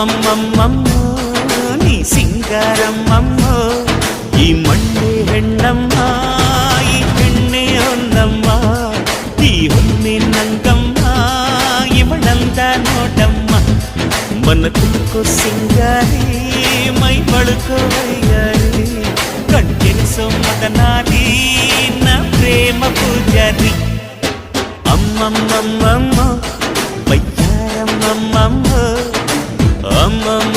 ಅಮ್ಮಮ್ಮಮ್ಮಮ್ಮಮ್ಮೋ ನೀ ಸಿಂಗಾರಮ್ಮಮ್ಮ ಈ ಮಂಡೆ ಹೆಣ್ಣಮ್ಮ ಈ ಹೆಣ್ಣೆ ಹೊನ್ನಮ್ಮ ಈ ಹುಣ್ಣಿ ನಂಗಮ್ಮ ಇವಳಂದ ನೋಡಮ್ಮ ಮನ ತುಕ್ಕೋ ಸಿಂಗಾರಿ ಮೈ ಬಳುಕೋ ವೈಯಾರಿ ಕಣ್ಣೆನಿಸೋ ಮದನಾರಿ ನ ಪ್ರೇಮ ಪೂಜಾರಿ ಅಮ್ಮಮ್ಮಮ್ಮಮ್ಮ ಬಯ್ಯಾರಮ್ಮಮ್ಮ ಅಮ್ಮಮ್ಮ